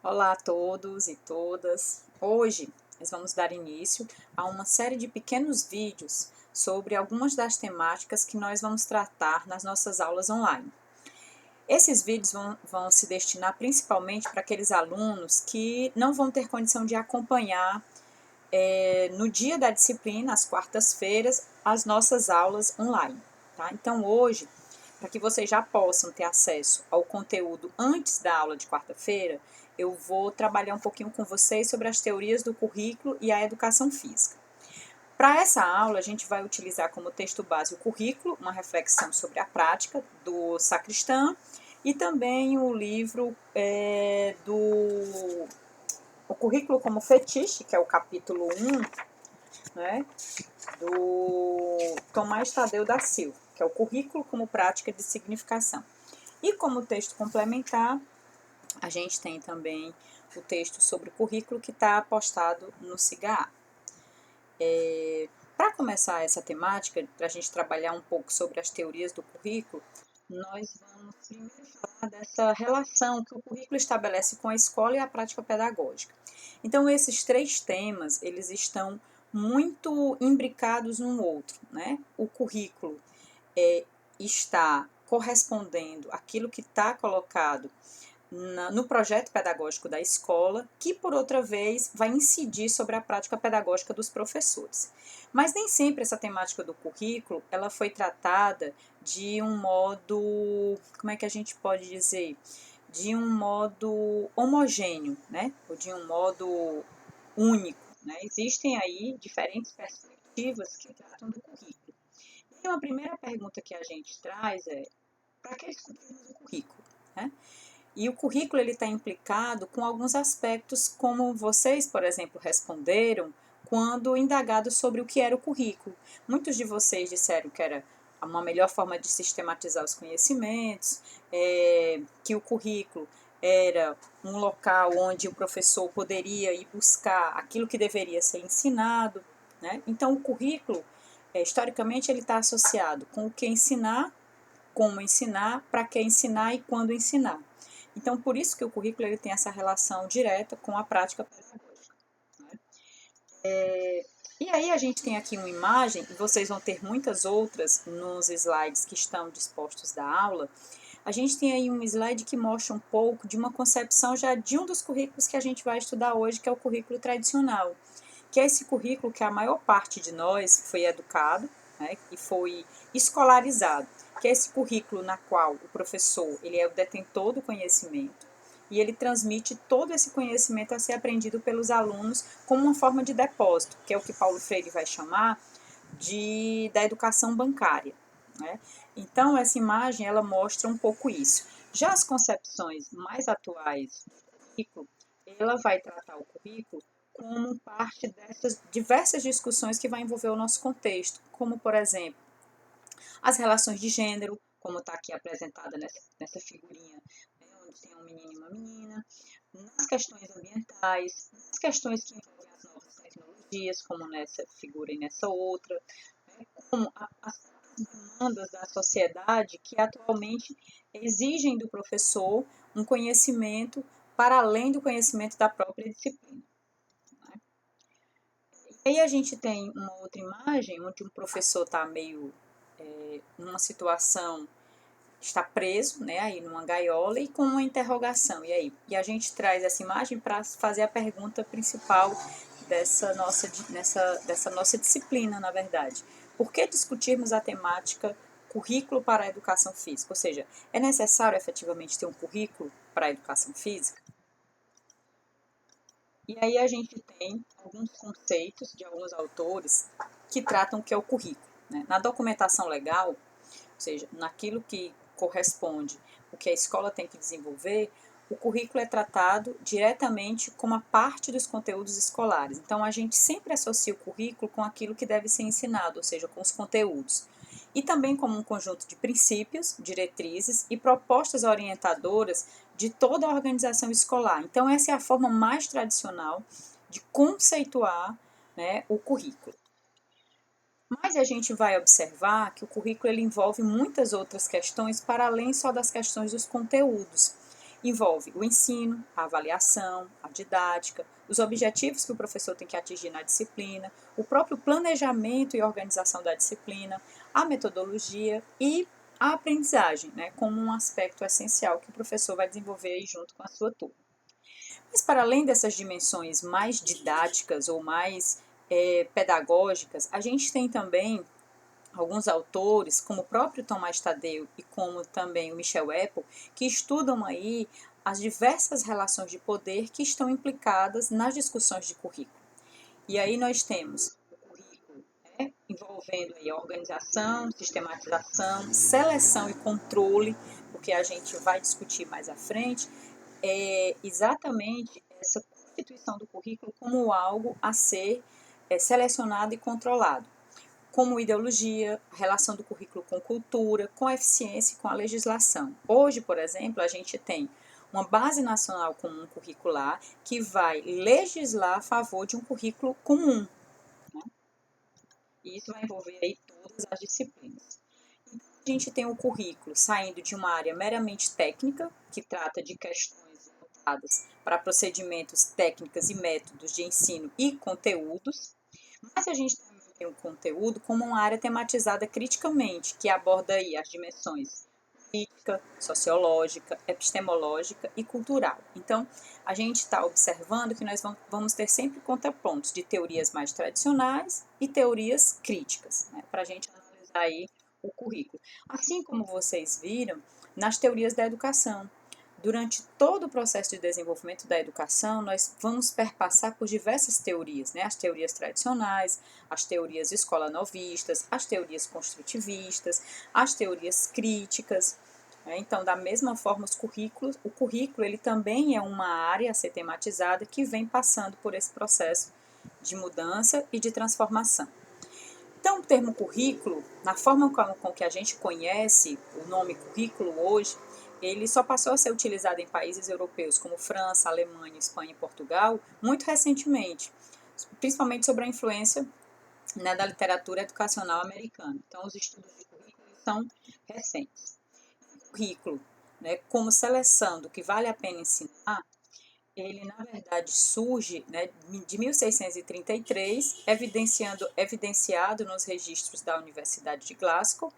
Olá a todos e todas. Hoje nós vamos dar início a uma série de pequenos vídeos sobre algumas das temáticas que nós vamos tratar nas nossas aulas online. Esses vídeos vão se destinar principalmente para aqueles alunos que não vão ter condição de acompanhar no dia da disciplina, às quartas-feiras, as nossas aulas online. Tá? Então hoje, para que vocês já possam ter acesso ao conteúdo antes da aula de quarta-feira, eu vou trabalhar um pouquinho com vocês sobre as teorias do currículo e a educação física. Para essa aula, a gente vai utilizar como texto base o currículo, uma reflexão sobre a prática do Sacristã, e também o livro do o currículo como fetiche, que é o capítulo 1, né, do Tomás Tadeu da Silva, que é o currículo como prática de significação. E como texto complementar, a gente tem também o texto sobre o currículo que está postado no SIGA. Para começar essa temática, para a gente trabalhar um pouco sobre as teorias do currículo, nós vamos primeiro falar dessa relação que o currículo estabelece com a escola e a prática pedagógica. Então, esses três temas, eles estão muito imbricados um no outro, né? O currículo está correspondendo àquilo que está colocado no projeto pedagógico da escola, que por outra vez vai incidir sobre a prática pedagógica dos professores. Mas nem sempre essa temática do currículo, ela foi tratada de um modo, como é que a gente pode dizer, de um modo homogêneo, né? Ou de um modo único, né? Existem aí diferentes perspectivas que tratam do currículo. E uma primeira pergunta que a gente traz é: para que discutirmos o currículo, né? E o currículo está implicado com alguns aspectos, como vocês, por exemplo, responderam quando indagados sobre o que era o currículo. Muitos de vocês disseram que era uma melhor forma de sistematizar os conhecimentos, que o currículo era um local onde o professor poderia ir buscar aquilo que deveria ser ensinado, né? Então, o currículo, historicamente, ele está associado com o que ensinar, como ensinar, para que ensinar e quando ensinar. Então, por isso que o currículo ele tem essa relação direta com a prática pedagógica. Né? E aí a gente tem aqui uma imagem, e vocês vão ter muitas outras nos slides que estão dispostos da aula. A gente tem aí um slide que mostra um pouco de uma concepção já de um dos currículos que a gente vai estudar hoje, que é o currículo tradicional, que é esse currículo que a maior parte de nós foi educado, né, e foi escolarizado, que é esse currículo na qual o professor ele é o detentor do conhecimento e ele transmite todo esse conhecimento a ser aprendido pelos alunos como uma forma de depósito, que é o que Paulo Freire vai chamar da educação bancária. Né? Então, essa imagem ela mostra um pouco isso. Já as concepções mais atuais do currículo, ela vai tratar o currículo como parte dessas diversas discussões que vai envolver o nosso contexto, como, por exemplo, as relações de gênero, como está aqui apresentada nessa figurinha, né, onde tem um menino e uma menina, nas questões ambientais, nas questões que envolvem as novas tecnologias, como nessa figura e nessa outra, né, como as demandas da sociedade que atualmente exigem do professor um conhecimento para além do conhecimento da própria disciplina. Né? E aí a gente tem uma outra imagem onde um professor está meio numa situação, está preso, né, aí numa gaiola e com uma interrogação. E aí? E a gente traz essa imagem para fazer a pergunta principal dessa nossa disciplina, na verdade. Por que discutirmos a temática currículo para a educação física? Ou seja, é necessário efetivamente ter um currículo para a educação física? E aí a gente tem alguns conceitos de alguns autores que tratam o que é o currículo. Né? Na documentação legal, ou seja, naquilo que corresponde o que a escola tem que desenvolver, o currículo é tratado diretamente como a parte dos conteúdos escolares. Então, a gente sempre associa o currículo com aquilo que deve ser ensinado, ou seja, com os conteúdos. E também como um conjunto de princípios, diretrizes e propostas orientadoras de toda a organização escolar. Então, essa é a forma mais tradicional de conceituar, né, o currículo. Mas a gente vai observar que o currículo ele envolve muitas outras questões para além só das questões dos conteúdos. envolve o ensino, a avaliação, a didática, os objetivos que o professor tem que atingir na disciplina, o próprio planejamento e organização da disciplina, a metodologia e a aprendizagem, né, como um aspecto essencial que o professor vai desenvolver aí junto com a sua turma. Mas para além dessas dimensões mais didáticas ou mais pedagógicas, a gente tem também alguns autores, como o próprio Tomás Tadeu e como também o Michel Apple, que estudam aí as diversas relações de poder que estão implicadas nas discussões de currículo. E aí nós temos o currículo, né, envolvendo aí a organização, sistematização, seleção e controle, porque a gente vai discutir mais à frente, exatamente essa constituição do currículo como algo a ser selecionado e controlado, como ideologia, a relação do currículo com cultura, com a eficiência e com a legislação. Hoje, por exemplo, a gente tem uma base nacional comum curricular que vai legislar a favor de um currículo comum, né? E isso vai envolver aí todas as disciplinas. Então, a gente tem o currículo saindo de uma área meramente técnica, que trata de questões voltadas para procedimentos, técnicas e métodos de ensino e conteúdos, mas a gente também tem o conteúdo como uma área tematizada criticamente, que aborda aí as dimensões política, sociológica, epistemológica e cultural. Então, a gente está observando que nós vamos ter sempre contrapontos de teorias mais tradicionais e teorias críticas, né, para a gente analisar aí o currículo. Assim como vocês viram nas teorias da educação. Durante todo o processo de desenvolvimento da educação, nós vamos perpassar por diversas teorias, né? As teorias tradicionais, as teorias escola-novistas, as teorias construtivistas, as teorias críticas, né? Então, da mesma forma, o currículo ele também é uma área a ser tematizada que vem passando por esse processo de mudança e de transformação. Então, o termo currículo, na forma com que a gente conhece o nome currículo hoje, ele só passou a ser utilizado em países europeus como França, Alemanha, Espanha e Portugal muito recentemente, principalmente sobre a influência, né, da literatura educacional americana. Então, os estudos de currículo são recentes. O currículo, né, como seleção do que vale a pena ensinar, ele na verdade surge, né, de 1633, evidenciado nos registros da Universidade de Glasgow,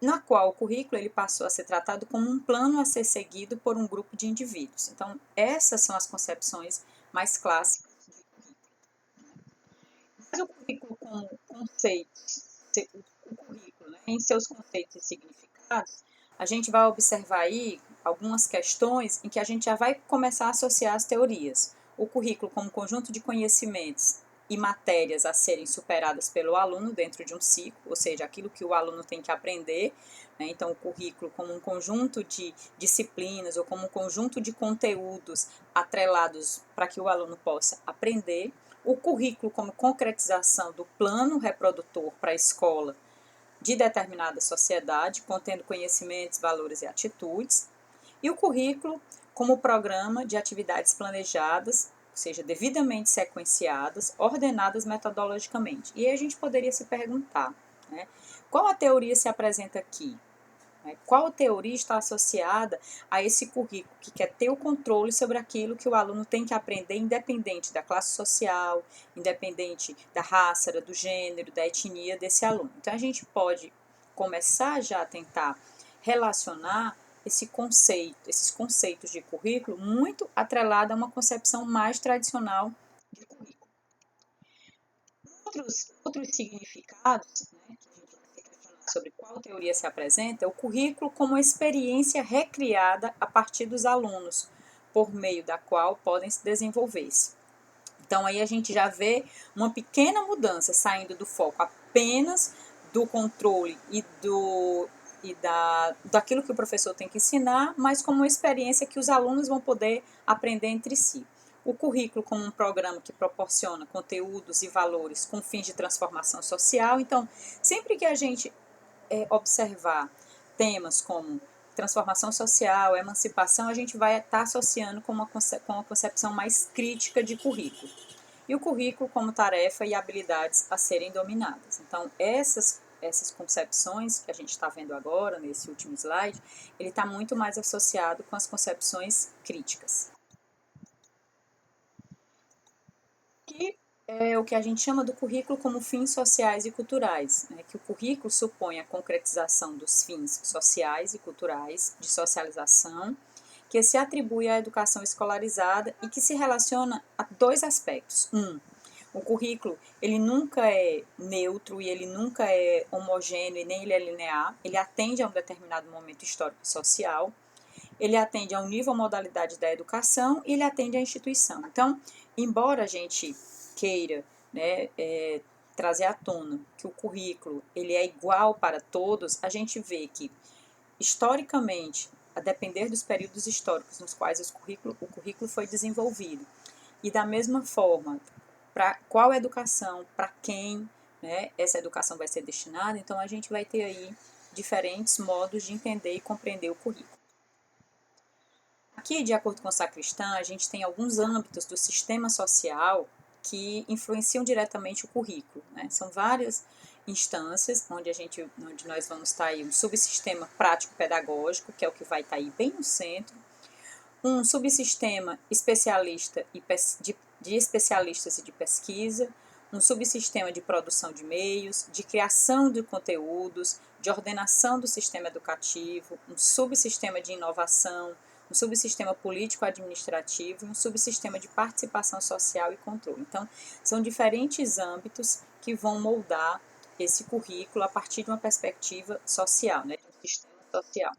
na qual o currículo ele passou a ser tratado como um plano a ser seguido por um grupo de indivíduos. Então, essas são as concepções mais clássicas de currículo. Mas o currículo como conceitos, o currículo, né, em seus conceitos e significados, a gente vai observar aí algumas questões em que a gente já vai começar a associar as teorias. O currículo como conjunto de conhecimentos e matérias a serem superadas pelo aluno dentro de um ciclo, ou seja, aquilo que o aluno tem que aprender, né? Então, o currículo como um conjunto de disciplinas ou como um conjunto de conteúdos atrelados para que o aluno possa aprender. O currículo como concretização do plano reprodutor para a escola de determinada sociedade, contendo conhecimentos, valores e atitudes, e o currículo como programa de atividades planejadas, ou seja, devidamente sequenciadas, ordenadas metodologicamente. E aí a gente poderia se perguntar, né, qual a teoria se apresenta aqui? Qual teoria está associada a esse currículo que quer ter o controle sobre aquilo que o aluno tem que aprender, independente da classe social, independente da raça, do gênero, da etnia desse aluno? Então, a gente pode começar já a tentar relacionar esses conceitos de currículo muito atrelado a uma concepção mais tradicional de currículo. Outros significados, né, que a gente vai se questionar sobre qual teoria se apresenta, é o currículo como experiência recriada a partir dos alunos, por meio da qual podem se desenvolver-se. Então, aí a gente já vê uma pequena mudança saindo do foco apenas do controle daquilo que o professor tem que ensinar, mas como uma experiência que os alunos vão poder aprender entre si. O currículo como um programa que proporciona conteúdos e valores com fins de transformação social. Então, sempre que a gente observar temas como transformação social, emancipação, a gente vai estar associando com uma concepção mais crítica de currículo. E o currículo como tarefa e habilidades a serem dominadas. Então, essas essas concepções que a gente está vendo agora, nesse último slide, ele está muito mais associado com as concepções críticas. Que é o que a gente chama do currículo como fins sociais e culturais, né? Que o currículo supõe a concretização dos fins sociais e culturais de socialização, que se atribui à educação escolarizada e que se relaciona a dois aspectos. O currículo, ele nunca é neutro e ele nunca é homogêneo e nem ele é linear, ele atende a um determinado momento histórico e social, ele atende a um nível, modalidade da educação e ele atende à instituição. Então, embora a gente queira, né, trazer à tona que o currículo ele é igual para todos, a gente vê que, historicamente, a depender dos períodos históricos nos quais o currículo foi desenvolvido, e da mesma forma, para qual educação, para quem, né, essa educação vai ser destinada, então a gente vai ter aí diferentes modos de entender e compreender o currículo. Aqui, de acordo com o Sacristã, a gente tem alguns âmbitos do sistema social que influenciam diretamente o currículo, né? São várias instâncias onde nós vamos estar aí um subsistema prático-pedagógico, que é o que vai estar aí bem no centro, um subsistema especialista de especialistas e de pesquisa, um subsistema de produção de meios, de criação de conteúdos, de ordenação do sistema educativo, um subsistema de inovação, um subsistema político-administrativo e um subsistema de participação social e controle. Então, são diferentes âmbitos que vão moldar esse currículo a partir de uma perspectiva social, né, de um sistema social.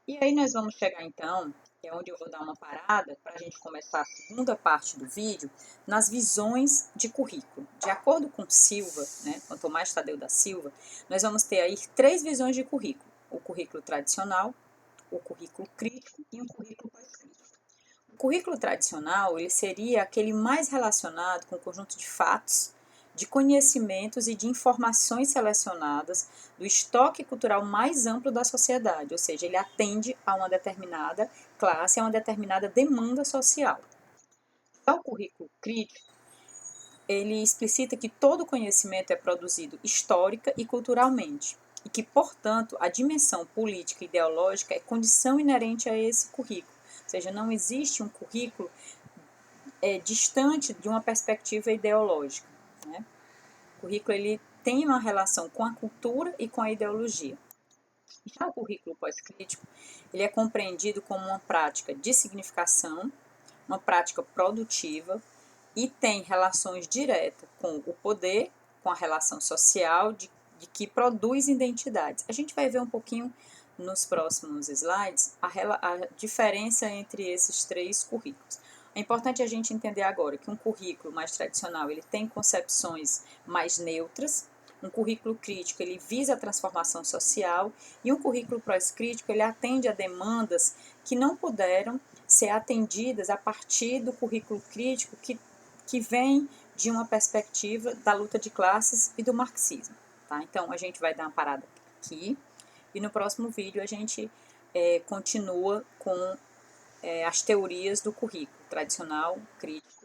E aí nós vamos chegar então, que é onde eu vou dar uma parada, para a gente começar a segunda parte do vídeo, nas visões de currículo. De acordo com Silva, né, com Tomás Tadeu da Silva, nós vamos ter aí 3 visões de currículo. O currículo tradicional, o currículo crítico e o currículo pós-crítico. O currículo tradicional, ele seria aquele mais relacionado com o conjunto de fatos, de conhecimentos e de informações selecionadas do estoque cultural mais amplo da sociedade, ou seja, ele atende a uma determinada classe, a uma determinada demanda social. Já o currículo crítico, ele explicita que todo conhecimento é produzido histórica e culturalmente, e que, portanto, a dimensão política e ideológica é condição inerente a esse currículo, ou seja, não existe um currículo distante de uma perspectiva ideológica, né? O currículo ele tem uma relação com a cultura e com a ideologia. Já o currículo pós-crítico, ele é compreendido como uma prática de significação, uma prática produtiva e tem relações diretas com o poder, com a relação social de que produz identidades. A gente vai ver um pouquinho nos próximos slides a diferença entre esses 3 currículos. É importante a gente entender agora que um currículo mais tradicional ele tem concepções mais neutras, um currículo crítico ele visa a transformação social e um currículo pós-crítico ele atende a demandas que não puderam ser atendidas a partir do currículo crítico que vem de uma perspectiva da luta de classes e do marxismo. Tá? Então, a gente vai dar uma parada aqui e no próximo vídeo a gente continua com as teorias do currículo tradicional, crítico